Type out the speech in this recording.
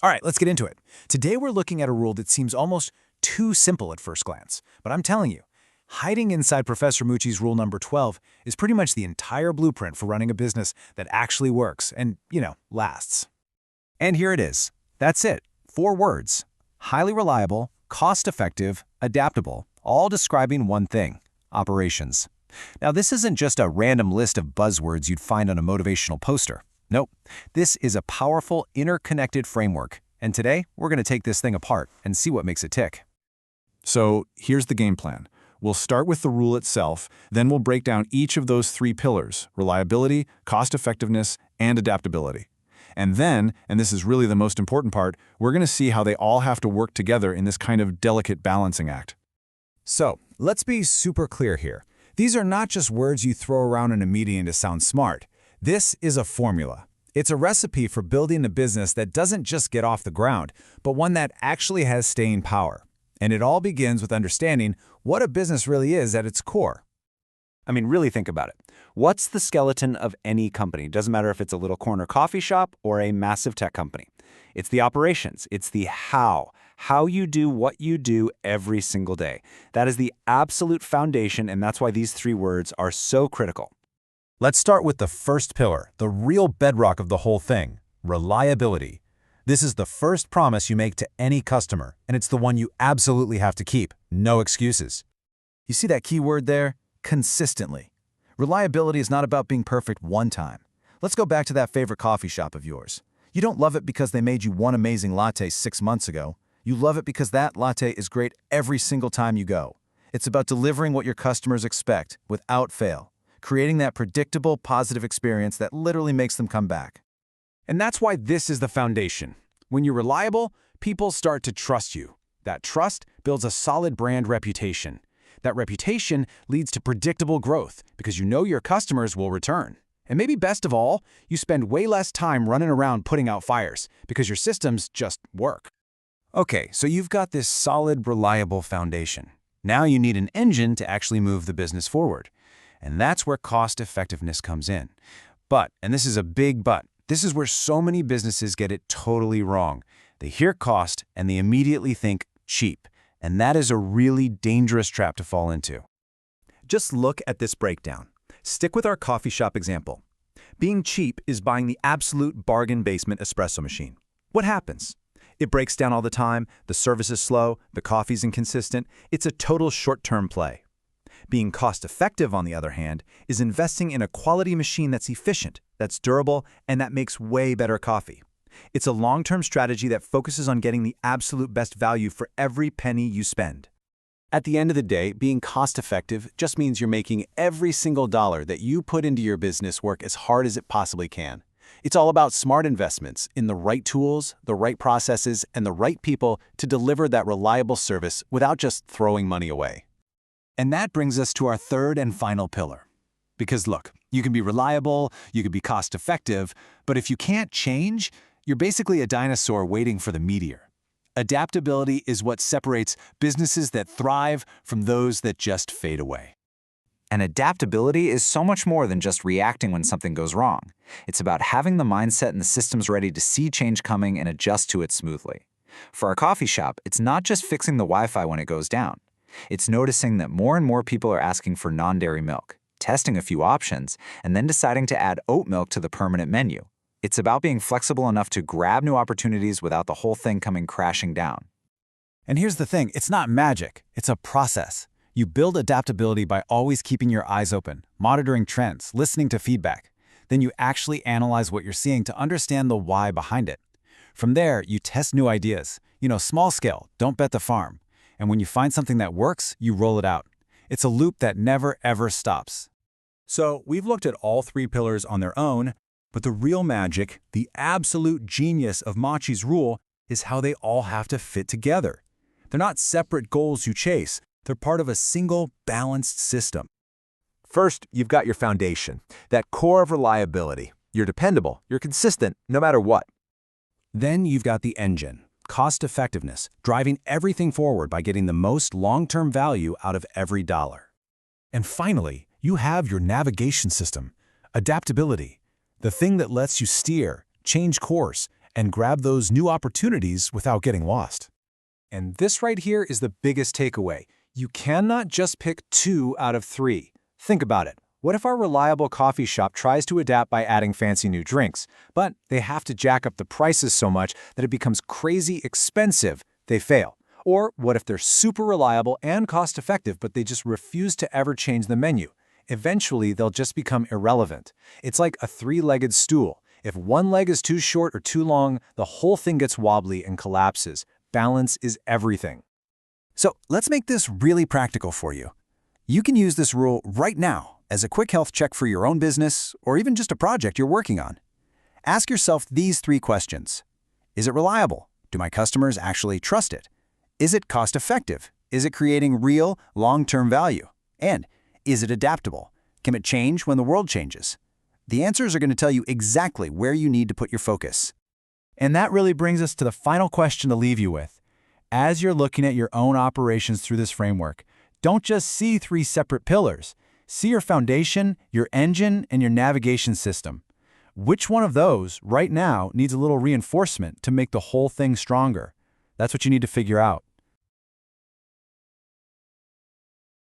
All right, let's get into it. Today we're looking at a rule that seems almost too simple at first glance, but I'm telling you, hiding inside Professor Mucci's rule number 12 is pretty much the entire blueprint for running a business that actually works and, lasts. And here it is. That's it. 4 words. Highly reliable, cost-effective, adaptable, all describing one thing: operations. Now, this isn't just a random list of buzzwords you'd find on a motivational poster. Nope. This is a powerful, interconnected framework. And today, we're going to take this thing apart and see what makes it tick. So here's the game plan. We'll start with the rule itself, then we'll break down each of those 3 pillars: reliability, cost-effectiveness, and adaptability. And then, and this is really the most important part, we're going to see how they all have to work together in this kind of delicate balancing act. So, let's be super clear here. These are not just words you throw around in a meeting to sound smart. This is a formula. It's a recipe for building a business that doesn't just get off the ground, but one that actually has staying power. And it all begins with understanding what a business really is at its core. I mean, really think about it. What's the skeleton of any company? Doesn't matter if it's a little corner coffee shop or a massive tech company. It's the operations. It's the how you do what you do every single day. That is the absolute foundation, and that's why these 3 words are so critical. Let's start with the first pillar, the real bedrock of the whole thing: reliability. This is the first promise you make to any customer, and it's the one you absolutely have to keep. No excuses. You see that key word there? Consistently. Reliability is not about being perfect one time. Let's go back to that favorite coffee shop of yours. You don't love it because they made you one amazing latte 6 months ago. You love it because that latte is great every single time you go. It's about delivering what your customers expect without fail, creating that predictable, positive experience that literally makes them come back. And that's why this is the foundation. When you're reliable, people start to trust you. That trust builds a solid brand reputation. That reputation leads to predictable growth because you know your customers will return. And maybe best of all, you spend way less time running around putting out fires because your systems just work. Okay, so you've got this solid, reliable foundation. Now you need an engine to actually move the business forward. And that's where cost effectiveness comes in. But, and this is a big but, this is where so many businesses get it totally wrong. They hear cost and they immediately think cheap. And that is a really dangerous trap to fall into. Just look at this breakdown. Stick with our coffee shop example. Being cheap is buying the absolute bargain basement espresso machine. What happens? It breaks down all the time, the service is slow, the coffee's inconsistent. It's a total short-term play. Being cost-effective, on the other hand, is investing in a quality machine that's efficient, that's durable, and that makes way better coffee. It's a long-term strategy that focuses on getting the absolute best value for every penny you spend. At the end of the day, being cost-effective just means you're making every single dollar that you put into your business work as hard as it possibly can. It's all about smart investments in the right tools, the right processes, and the right people to deliver that reliable service without just throwing money away. And that brings us to our third and final pillar. Because look, you can be reliable, you can be cost-effective, but if you can't change, you're basically a dinosaur waiting for the meteor. Adaptability is what separates businesses that thrive from those that just fade away. And adaptability is so much more than just reacting when something goes wrong. It's about having the mindset and the systems ready to see change coming and adjust to it smoothly. For our coffee shop, it's not just fixing the Wi-Fi when it goes down. It's noticing that more and more people are asking for non-dairy milk, testing a few options, and then deciding to add oat milk to the permanent menu. It's about being flexible enough to grab new opportunities without the whole thing coming crashing down. And here's the thing, it's not magic, it's a process. You build adaptability by always keeping your eyes open, monitoring trends, listening to feedback. Then you actually analyze what you're seeing to understand the why behind it. From there, you test new ideas. Small scale, don't bet the farm. And when you find something that works, you roll it out. It's a loop that never, ever stops. So we've looked at all 3 pillars on their own, but the real magic, the absolute genius of Mucci's rule, is how they all have to fit together. They're not separate goals you chase. They're part of a single, balanced system. First, you've got your foundation, that core of reliability. You're dependable, you're consistent, no matter what. Then you've got the engine, cost effectiveness, driving everything forward by getting the most long-term value out of every dollar. And finally, you have your navigation system, adaptability, the thing that lets you steer, change course, and grab those new opportunities without getting lost. And this right here is the biggest takeaway. You cannot just pick 2 out of 3. Think about it. What if our reliable coffee shop tries to adapt by adding fancy new drinks, but they have to jack up the prices so much that it becomes crazy expensive? They fail. Or what if they're super reliable and cost-effective, but they just refuse to ever change the menu? Eventually, they'll just become irrelevant. It's like a 3-legged stool. If one leg is too short or too long, the whole thing gets wobbly and collapses. Balance is everything. So let's make this really practical for you. You can use this rule right now as a quick health check for your own business or even just a project you're working on. Ask yourself these 3 questions. Is it reliable? Do my customers actually trust it? Is it cost-effective? Is it creating real, long-term value? And is it adaptable? Can it change when the world changes? The answers are going to tell you exactly where you need to put your focus. And that really brings us to the final question to leave you with. As you're looking at your own operations through this framework, don't just see 3 separate pillars. See your foundation, your engine, and your navigation system. Which one of those, right now, needs a little reinforcement to make the whole thing stronger? That's what you need to figure out.